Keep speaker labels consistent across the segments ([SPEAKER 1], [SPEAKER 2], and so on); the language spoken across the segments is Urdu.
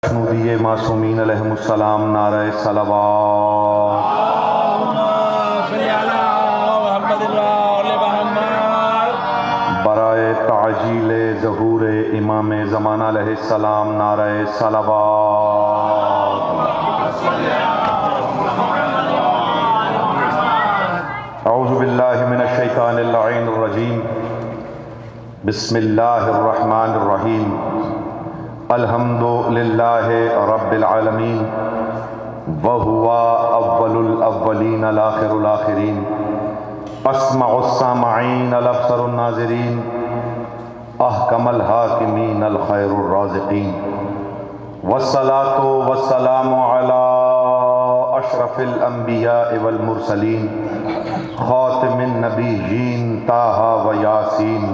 [SPEAKER 1] نبی معصومین علیہم السلام نعرہ صلوات برائے تعجیل ظہور امام زمانہ علیہ السلام نعرہ صلوات اعوذ باللہ من الشیطان اللعین الرجیم بسم اللہ الرحمن الرحیم الحمد للہ رب العالمین وہو اول الاولین الاخر الاخرین اسمع السامعین الابصر الناظرین احکم الحاکمین الخیر الرازقین والصلاة والسلام علی اشرف الانبیاء والمرسلین خاتم النبیین طٰہٰ و یاسین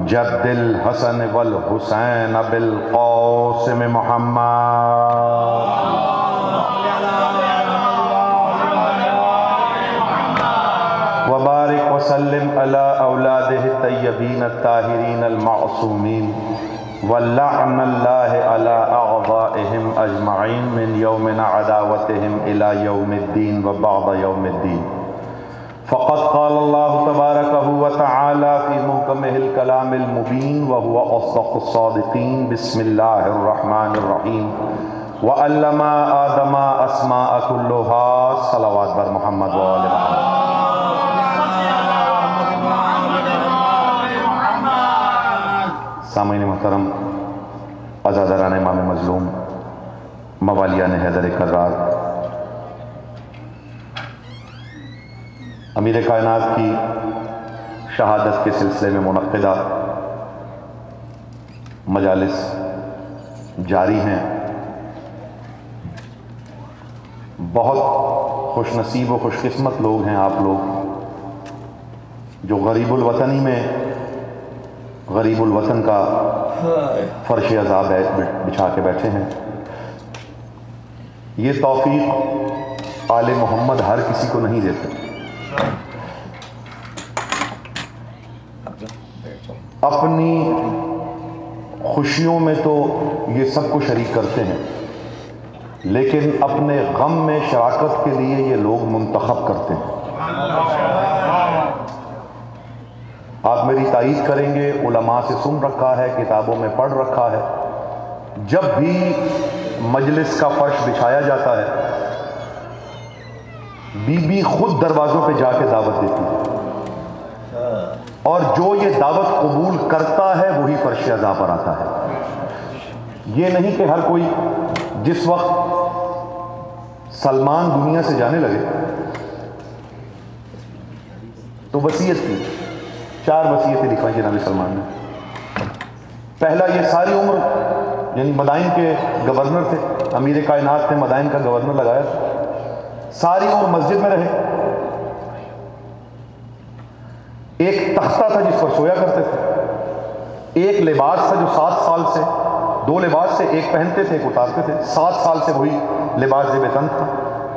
[SPEAKER 1] جد الحسن والحسین بالقاسم محمد وبارک وسلم علی اولادہ الطیبین الطاہرین المعصومین ولعن اللہ علی اعضائہم اجمعین من یوم عداوتہم الی یوم الدین وبعد یوم الدین فقد قال اللہ تبارکہ وتعالی فی محکمہ الکلام المبین وہو اصدق الصادقین بسم اللہ الرحمن الرحیم وعلم آدم اسماء کلها صلوات بر محمد و آل محمد۔ سامعین محترم، عزاداران امام مظلوم، موالیان حیدر کرار، امیر کائنات کی شہادت کے سلسلے میں منعقدہ مجالس جاری ہیں۔ بہت خوش نصیب و خوش قسمت لوگ ہیں آپ لوگ جو غریب الوطنی میں غریب الوطن کا فرش عذاب بچھا کے بیٹھے ہیں۔ یہ توفیق آل محمد ہر کسی کو نہیں دیتے۔ اپنی خوشیوں میں تو یہ سب کو شریک کرتے ہیں، لیکن اپنے غم میں شراکت کے لیے یہ لوگ منتخب کرتے ہیں۔ آپ میری تائید کریں گے، علماء سے سن رکھا ہے، کتابوں میں پڑھ رکھا ہے، جب بھی مجلس کا فرش بچھایا جاتا ہے بی بی خود دروازوں پہ جا کے دعوت دیتی ہے، اور جو یہ دعوت قبول کرتا ہے وہی فرش عزا پر آتا ہے۔ یہ نہیں کہ ہر کوئی جس وقت سلمان دنیا سے جانے لگے تو وصیت کی، 4 وصیتیں لکھوائی جناب سلمان نے۔ پہلا، یہ ساری عمر، یعنی مدائن کے گورنر تھے، امیر کائنات نے مدائن کا گورنر لگایا تھا، ساری عمر مسجد میں رہے۔ ایک تختہ تھا جس پر سویا کرتے تھے، ایک لباس تھا جو 7 سال سے 2 لباس سے ایک پہنتے تھے ایک اتارتے تھے، 7 سال سے وہی لباس زیب تن تھا،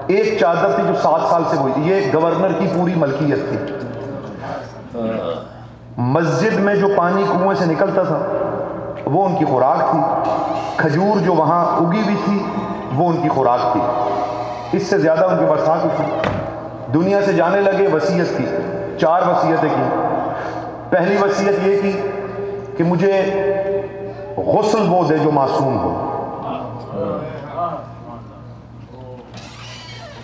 [SPEAKER 1] ایک چادر تھی جو 7 سال سے وہی تھی۔ یہ گورنر کی پوری ملکیت تھی۔ مسجد میں جو پانی کنویں سے نکلتا تھا وہ ان کی خوراک تھی، کھجور جو وہاں اگی ہوئی تھی وہ ان کی خوراک تھی، اس سے زیادہ ان کی برسات تھی۔ دنیا سے جانے لگے، وصیت کی، 4 وصیتیں کی۔ پہلی وصیت یہ کی کہ مجھے غسل وہ دے جو معصوم ہو۔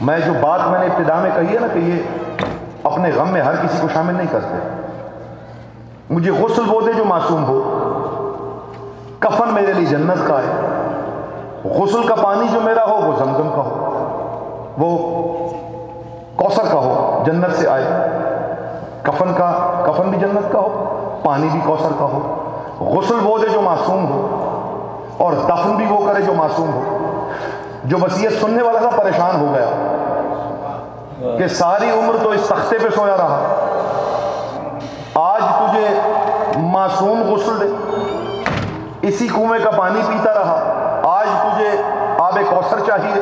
[SPEAKER 1] میں جو بات میں نے ابتدا میں کہی ہے نا کہ یہ اپنے غم میں ہر کسی کو شامل نہیں کرتے، مجھے غسل وہ دے جو معصوم ہو، کفن میرے لیے جنت کا ہے، غسل کا پانی جو میرا ہو وہ زمزم کا ہو، وہ کوثر کا ہو، جنت سے آئے۔ کفن بھی جنت کا ہو، پانی بھی کوثر کا ہو، غسل وہ دے جو معصوم ہو، اور دفن بھی وہ کرے جو معصوم ہو۔ جو وصیت سننے والا تھا پریشان ہو گیا کہ ساری عمر تو اس تختے پہ سویا رہا، آج تجھے معصوم غسل دے، اسی کنویں کا پانی پیتا رہا، آج تجھے آب کوثر چاہیے۔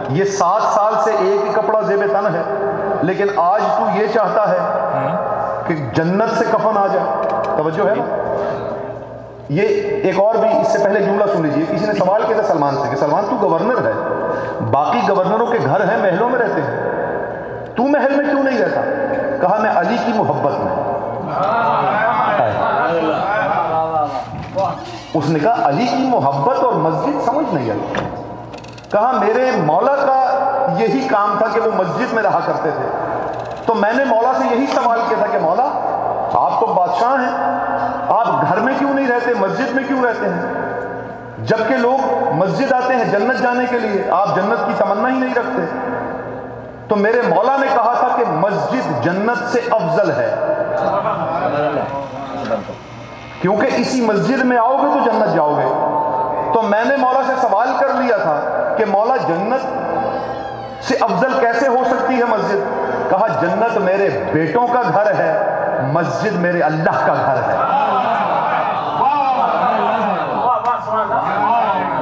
[SPEAKER 1] یہ 7 سال سے ایک ہی کپڑا زیب تن ہے، لیکن آج تو یہ چاہتا ہے کہ جنت سے کفن آ جائے۔ توجہ ہے نا؟ یہ ایک اور بھی اس سے پہلے جملہ سن لیجیے. کسی نے سوال کیا تھا سلمان سے کہ سلمان تو گورنر ہے, باقی گورنروں کے گھر ہیں, محلوں میں رہتے ہیں, تو محل میں کیوں نہیں رہتا؟ کہا میں علی کی محبت میں. اس نے کہا علی کی محبت اور مسجد سمجھ نہیں آئی. کہا میرے مولا کا یہی کام تھا کہ وہ مسجد میں رہا کرتے تھے, تو میں نے مولا سے یہی سوال کیا تھا کہ مولا آپ تو بادشاہ ہیں, آپ گھر میں کیوں نہیں رہتے, مسجد میں کیوں رہتے ہیں؟ جبکہ لوگ مسجد آتے ہیں جنت جانے کے لیے, آپ جنت کی تمنا ہی نہیں رکھتے. تو میرے مولا نے کہا تھا کہ مسجد جنت سے افضل ہے, کیونکہ اسی مسجد میں آؤ گے تو جنت جاؤ گے. تو میں نے مولا سے سوال کر لیا تھا کہ مولا جنت سے افضل کیسے ہو سکتی ہے مسجد؟ کہا جنت میرے بیٹوں کا گھر ہے, مسجد میرے اللہ کا گھر ہے.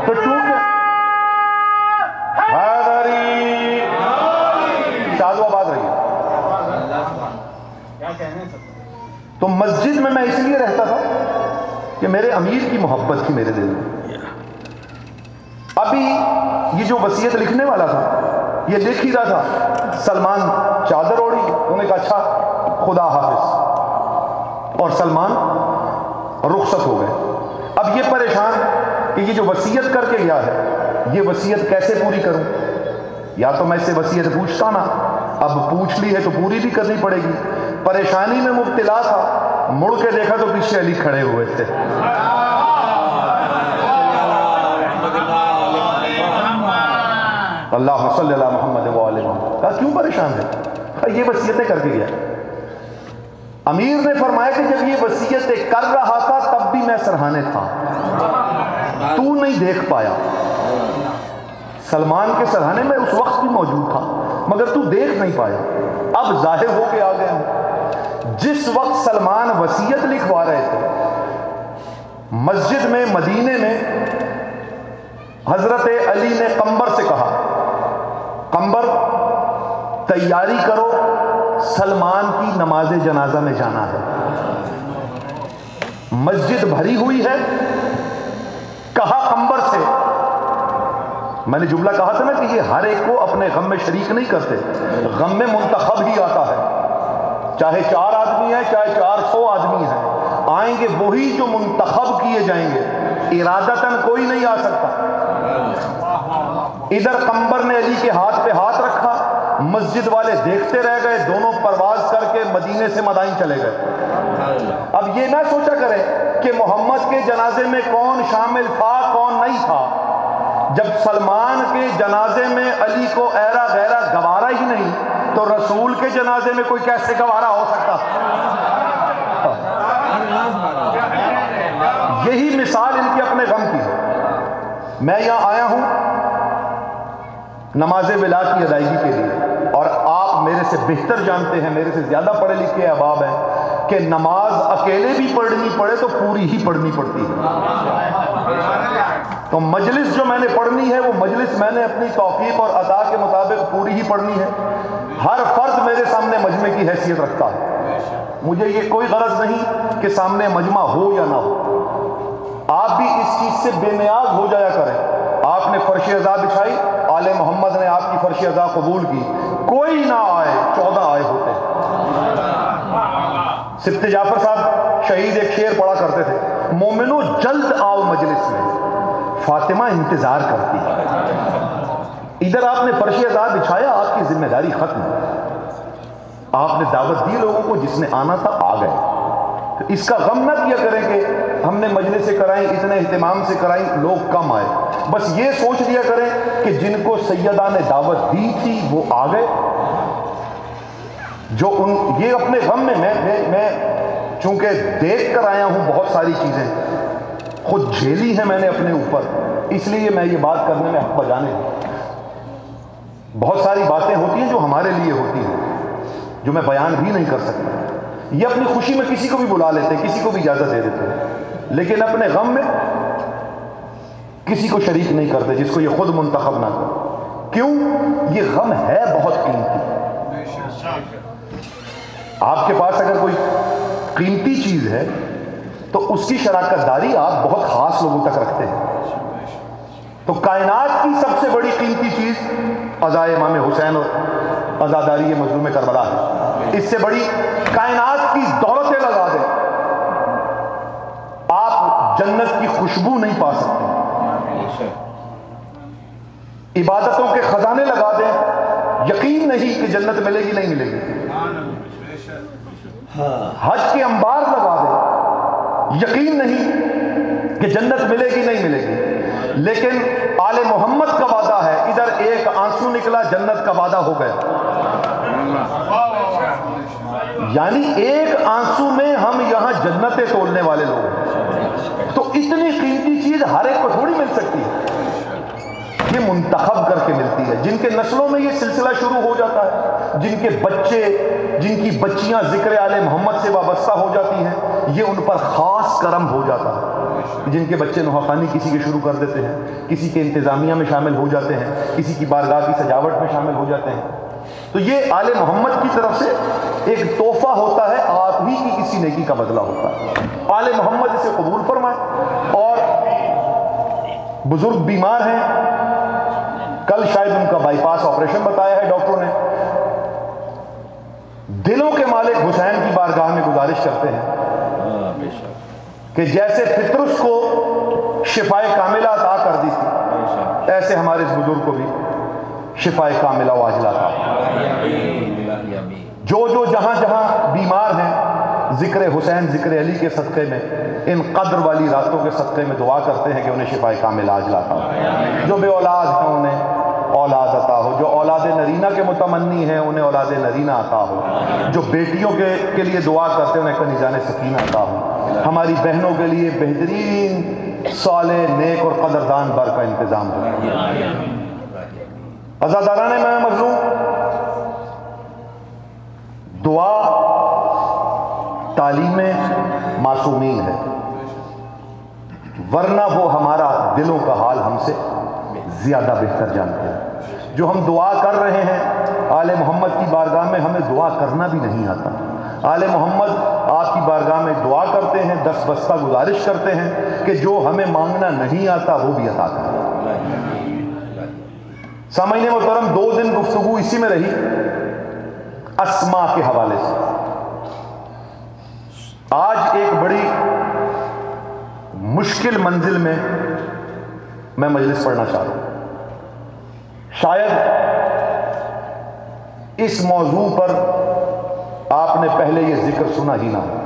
[SPEAKER 1] تو چونکہ شادو آباد رہی, تو مسجد میں اس لیے رہتا تھا کہ میرے امیر کی محبت تھی میرے دل میں. ابھی یہ جو وصیت لکھنے والا تھا یہ لکھ ہی رہا تھا, سلمان چادر اوڑھی, انہوں نے کہا اچھا خدا حافظ, اور سلمان رخصت ہو گئے. اب یہ پریشان کہ یہ جو وصیت کر کے گیا ہے یہ وصیت کیسے پوری کروں؟ یا تو میں اس سے وصیت پوچھتا نا, اب پوچھ لی ہے تو پوری بھی کرنی پڑے گی. پریشانی میں مبتلا تھا, مڑ کے دیکھا تو پیچھے علی کھڑے ہوئے تھے. اللہ صلی اللہ محمد وآلہ محمد. کہا کیوں پریشان ہے؟ یہ وصیتیں کر کے گیا. امیر نے فرمایا کہ جب یہ وصیتیں کر رہا تھا تب بھی میں سرہانے تھا, تو نہیں دیکھ پایا. سلمان کے سرہانے میں اس وقت بھی موجود تھا مگر تو دیکھ نہیں پایا. اب ظاہر ہو کے آ گئے ہوں. جس وقت سلمان وصیت لکھوا رہے تھے مسجد میں مدینے میں حضرت علی نے قمبر سے کہا قمبر تیاری کرو, سلمان کی نماز جنازہ میں جانا ہے. مسجد بھری ہوئی ہے. کہا قمبر سے, میں نے جملہ کہا تھا نا کہ یہ ہر ایک کو اپنے غم میں شریک نہیں کرتے, غم میں منتخب ہی آتا ہے. چاہے 4 آدمی ہیں چاہے 400 آدمی ہیں, آئیں گے وہی جو منتخب کیے جائیں گے, ارادتاً کوئی نہیں آ سکتا. ادھر قمبر نے علی کے ہاتھ پہ ہاتھ رکھا, مسجد والے دیکھتے رہ گئے, دونوں پرواز کر کے مدینے سے مدائن چلے گئے. اب یہ نہ سوچا کرے کہ محمد کے جنازے میں کون شامل تھا کون نہیں تھا. جب سلمان کے جنازے میں علی کو ایرا غیرہ گوارا ہی نہیں تو رسول کے جنازے میں کوئی کیسے گوارا ہو سکتا؟ یہی مثال ان کی اپنے غم کی ہے. میں یہاں آیا ہوں نماز ولا کی ادائیگی کے لیے, اور آپ میرے سے بہتر جانتے ہیں, میرے سے زیادہ پڑھے لکھے احباب ہیں کہ نماز اکیلے بھی پڑھنی پڑے تو پوری ہی پڑھنی پڑتی ہے. تو مجلس جو میں نے پڑھنی ہے وہ مجلس میں نے اپنی توفیق اور عطا کے مطابق پوری ہی پڑھنی ہے. ہر فرد میرے سامنے مجمع کی حیثیت رکھتا ہے. مجھے یہ کوئی غرض نہیں کہ سامنے مجمع ہو یا نہ ہو. آپ بھی اس چیز سے بے نیاز ہو جایا کریں. آپ نے فرش عزا بچھائی, آل محمد نے آپ کی فرش عزا قبول کی, کوئی نہ آئے 14 آئے ہوتے. سبت جعفر صاحب شہید ایک شعر پڑھا کرتے تھے, مومنو جلد آؤ مجلس میں, فاطمہ انتظار کرتی ہے. ادھر آپ نے فرش عزا بچھایا, آپ کی ذمہ داری ختم. آپ نے دعوت دی لوگوں کو, جس نے آنا تھا آ گئے. اس کا غم نہ کیا کریں کہ ہم نے مجلس سے کرائیں, اتنے اہتمام سے کرائیں, لوگ کم آئے. بس یہ سوچ لیا کریں کہ جن کو سیدہ نے دعوت دی تھی وہ آ گئے. جو یہ اپنے غم میں چونکہ دیکھ کر آیا ہوں بہت ساری چیزیں, خود جھیلی ہیں میں نے اپنے اوپر, اس لیے میں یہ بات کرنے میں حق بجانے ہوں. بہت ساری باتیں ہوتی ہیں جو ہمارے لیے ہوتی ہیں جو میں بیان بھی نہیں کر سکتا. یہ اپنی خوشی میں کسی کو بھی بلا لیتے ہیں, کسی کو بھی اجازت دے دیتے ہیں, لیکن اپنے غم میں کسی کو شریک نہیں کرتے جس کو یہ خود منتخب نہ کرے. کیوں؟ یہ غم ہے بہت قیمتی. آپ کے پاس اگر کوئی قیمتی چیز ہے تو اس کی شراکت داری آپ بہت خاص لوگوں تک رکھتے ہیں. تو کائنات کی سب سے بڑی قیمتی چیز عزائے امام حسین اور عزاداری مظلوم کربلا ہے. اس سے بڑی کائنات کی دولتیں لگا دیں، آپ جنت کی خوشبو نہیں پا سکتے. عبادتوں کے خزانے لگا دیں، یقین نہیں کہ جنت ملے گی نہیں ملے گی. حج کے انبار لگا دیں، یقین نہیں کہ جنت ملے گی نہیں ملے گی. لیکن آل محمد کا وعدہ ہے، ادھر ایک آنسو نکلا جنت کا وعدہ ہو گیا. یعنی ایک آنسو میں ہم یہاں جنتیں تولنے والے لوگ ہیں. تو اتنی قیمتی چیز ہر ایک کو تھوڑی مل سکتی ہے، یہ منتخب کر کے ملتی ہے. جن کے نسلوں میں یہ سلسلہ شروع ہو جاتا ہے، جن کے بچے، جن کی بچیاں ذکر آل محمد سے وابستہ ہو جاتی ہیں، یہ ان پر خاص کرم ہو جاتا ہے. جن کے بچے نوحہ خوانی کسی کے شروع کر دیتے ہیں، کسی کے انتظامیہ میں شامل ہو جاتے ہیں، کسی کی بارگاہ کی سجاوٹ میں شامل ہو جاتے ہیں، تو یہ آل محمد کی طرف سے ایک تحفہ ہوتا ہے، آپ ہی کی کسی نیکی کا بدلہ ہوتا ہے. آل محمد اسے قبول فرمائے. اور بزرگ بیمار ہیں، کل شاید ان کا بائی پاس آپریشن بتایا ہے ڈاکٹروں نے. دلوں کے مالک حسین کی بارگاہ میں گزارش کرتے ہیں کہ جیسے فطرس کو شفائے کاملہ عطا کر دی تھی، ایسے ہمارے اس بزرگ کو بھی شفائے کاملہ و عاجلہ عطا. جو جہاں جہاں بیمار ہیں، ذکر حسین، ذکر علی کے صدقے میں، ان قدر والی راتوں کے صدقے میں دعا کرتے ہیں کہ انہیں شفائے کاملہ عاجلہ عطا ہو. جو بے اولاد ہیں انہیں اولاد عطا ہو، جو اولاد نرینہ کے متمنی ہیں انہیں اولاد نرینہ عطا ہو، جو بیٹیوں کے لیے دعا کرتے ہیں انہیں کنیزان سکینہ عطا ہو. ہماری بہنوں کے لیے بہترین صالح، نیک اور قدردان بر کا انتظام ہو. عزاداران امام مظلوم، دعا تعلیم معصومین ہے، ورنہ وہ ہمارا دلوں کا حال ہم سے زیادہ بہتر جانتے ہیں. جو ہم دعا کر رہے ہیں آل محمد کی بارگاہ میں، ہمیں دعا کرنا بھی نہیں آتا. آل محمد آپ کی بارگاہ میں دعا کرتے ہیں، دس بستہ گزارش کرتے ہیں کہ جو ہمیں مانگنا نہیں آتا وہ بھی عطا کریں. سامعین محترم، 2 دن گفتگو اسی میں رہی اسماء کے حوالے سے. آج ایک بڑی مشکل منزل میں میں مجلس پڑھنا چاہ رہا ہوں. شاید اس موضوع پر آپ نے پہلے یہ ذکر سنا ہی نہ ہو.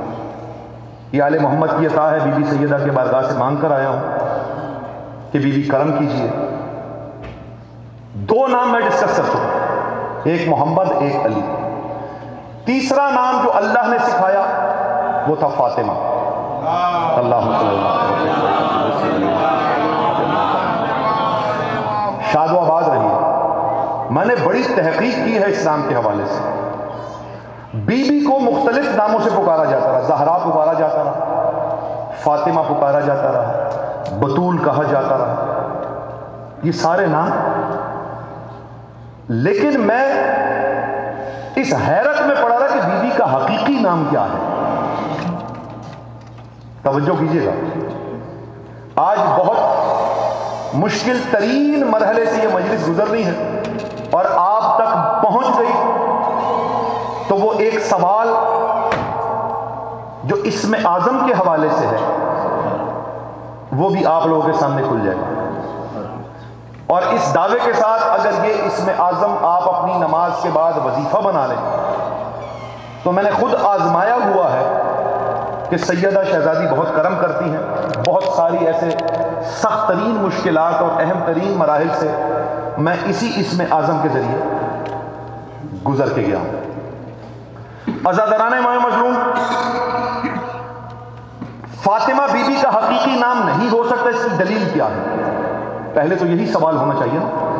[SPEAKER 1] یہ آل محمد کی عطا ہے، بی بی سیدہ کے بارگاہ سے مانگ کر آیا ہوں کہ بی بی کرم کیجئے. 2 نام میں ڈسکس کر چکا، ایک محمد، ایک علی. تیسرا نام جو اللہ نے سکھایا وہ تھا فاطمہ. اللہم صلی اللہ علیہ وسلم. شاد و آباد رہیے. میں نے بڑی تحقیق کی ہے اسلام کے حوالے سے. بی بی کو مختلف ناموں سے پکارا جاتا رہا. زہرا پکارا جاتا رہا، فاطمہ پکارا جاتا رہا، بطول کہا جاتا رہا، یہ سارے نام. لیکن میں اس حیرت میں پڑا رہا کہ بی بی کا حقیقی نام کیا ہے. توجہ کیجیے گا، آج بہت مشکل ترین مرحلے سے یہ مجلس گزرنی ہے اور آپ تک پہنچ گئی تو وہ ایک سوال جو اسم اعظم کے حوالے سے ہے وہ بھی آپ لوگوں کے سامنے کھل جائے گا. اور اس دعوے کے ساتھ اگر یہ اسم اعظم آپ اپنی نماز کے بعد وظیفہ بنا لیں تو میں نے خود آزمایا ہوا ہے کہ سیدہ شہزادی بہت کرم کرتی ہیں. بہت ساری ایسے سخت ترین مشکلات اور اہم ترین مراحل سے میں اسی اسم اعظم کے ذریعے گزر کے گیا ہوں. عزاداران امام مظلوم، فاطمہ بی بی کا حقیقی نام نہیں ہو سکتا، اس کی دلیل کیا ہے؟ پہلے تو یہی سوال ہونا چاہیے نا.